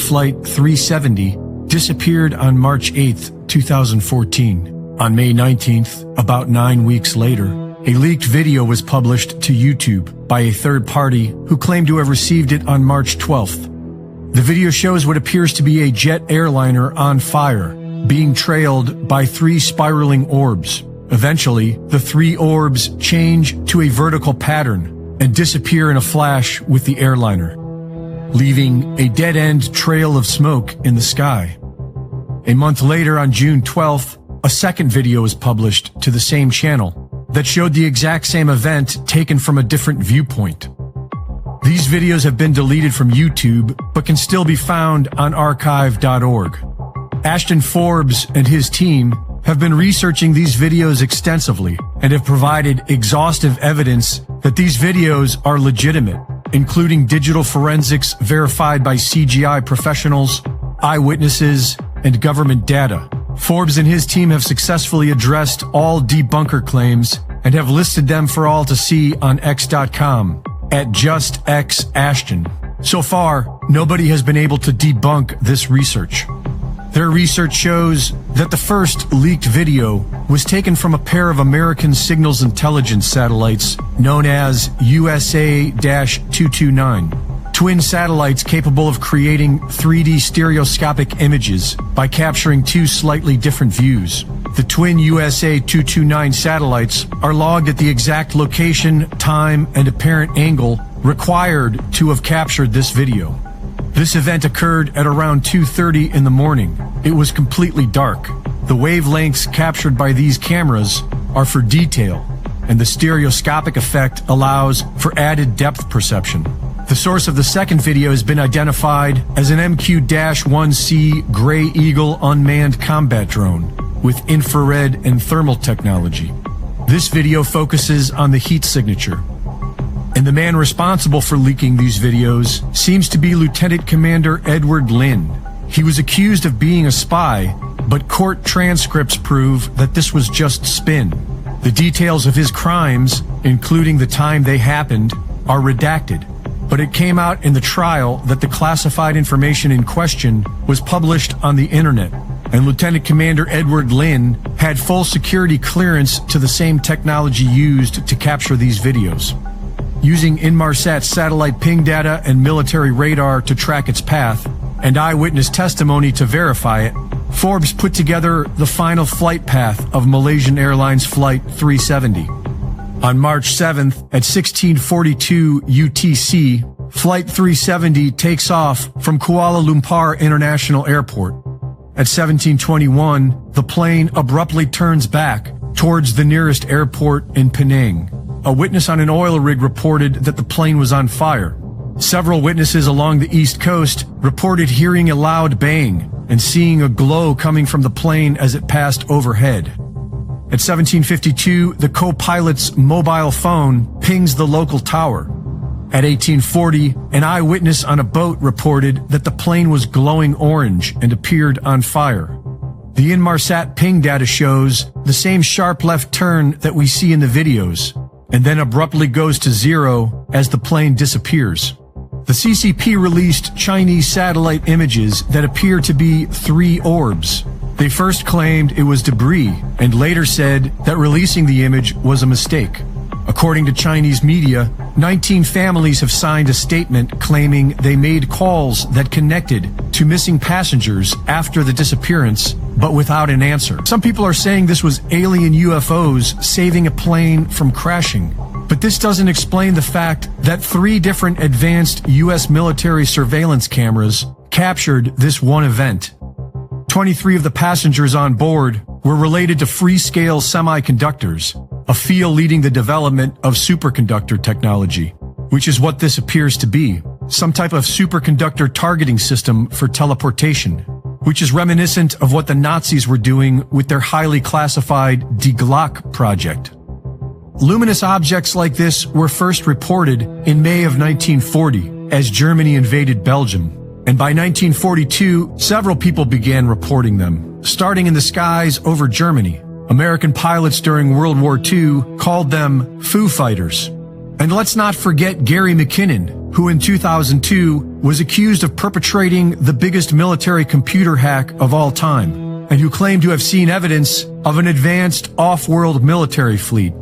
Flight 370 disappeared on March 8, 2014. On May 19th, about 9 weeks later, a leaked video was published to YouTube by a third party who claimed to have received it on March 12th. The video shows what appears to be a jet airliner on fire, being trailed by 3 spiraling orbs. Eventually, the 3 orbs change to a vertical pattern and disappear in a flash with the airliner, leaving a dead-end trail of smoke in the sky. A month later, on June 12th, a second video was published to the same channel that showed the exact same event taken from a different viewpoint. These videos have been deleted from YouTube, but can still be found on archive.org. Ashton Forbes and his team have been researching these videos extensively and have provided exhaustive evidence that these videos are legitimate, including digital forensics verified by CGI professionals, eyewitnesses, and government data. Forbes and his team have successfully addressed all debunker claims and have listed them for all to see on X.com at JustXAshton. So far, nobody has been able to debunk this research. Their research shows that the first leaked video was taken from a pair of American signals intelligence satellites known as USA-229. Twin satellites capable of creating 3D stereoscopic images by capturing 2 slightly different views. The twin USA-229 satellites are logged at the exact location, time, and apparent angle required to have captured this video. This event occurred at around 2:30 in the morning. It was completely dark. The wavelengths captured by these cameras are for detail, and the stereoscopic effect allows for added depth perception. The source of the second video has been identified as an MQ-1C Gray Eagle unmanned combat drone with infrared and thermal technology. This video focuses on the heat signature, and the man responsible for leaking these videos seems to be Lieutenant Commander Edward Lin. He was accused of being a spy, but court transcripts prove that this was just spin. The details of his crimes, including the time they happened, are redacted. But it came out in the trial that the classified information in question was published on the internet, and Lieutenant Commander Edward Lin had full security clearance to the same technology used to capture these videos. Using Inmarsat satellite ping data and military radar to track its path, and eyewitness testimony to verify it, Forbes put together the final flight path of Malaysian Airlines Flight 370. On March 7th at 1642 UTC, Flight 370 takes off from Kuala Lumpur International Airport. At 1721, the plane abruptly turns back towards the nearest airport in Penang. A witness on an oil rig reported that the plane was on fire. Several witnesses along the East Coast reported hearing a loud bang and seeing a glow coming from the plane as it passed overhead. At 1752, the co-pilot's mobile phone pings the local tower. At 1840, an eyewitness on a boat reported that the plane was glowing orange and appeared on fire. The Inmarsat ping data shows the same sharp left turn that we see in the videos, and then abruptly goes to 0 as the plane disappears. The CCP released Chinese satellite images that appear to be 3 orbs. They first claimed it was debris and later said that releasing the image was a mistake. According to Chinese media, 19 families have signed a statement claiming they made calls that connected to missing passengers after the disappearance, but without an answer. Some people are saying this was alien UFOs saving a plane from crashing. But this doesn't explain the fact that 3 different advanced U.S. military surveillance cameras captured this one event. 23 of the passengers on board were related to Freescale Semiconductors, a field leading the development of superconductor technology, which is what this appears to be, some type of superconductor targeting system for teleportation, which is reminiscent of what the Nazis were doing with their highly classified Die Glocke project. Luminous objects like this were first reported in May of 1940 as Germany invaded Belgium. And by 1942, several people began reporting them, starting in the skies over Germany. American pilots during World War II called them Foo Fighters. And let's not forget Gary McKinnon, who in 2002 was accused of perpetrating the biggest military computer hack of all time, and who claimed to have seen evidence of an advanced off-world military fleet.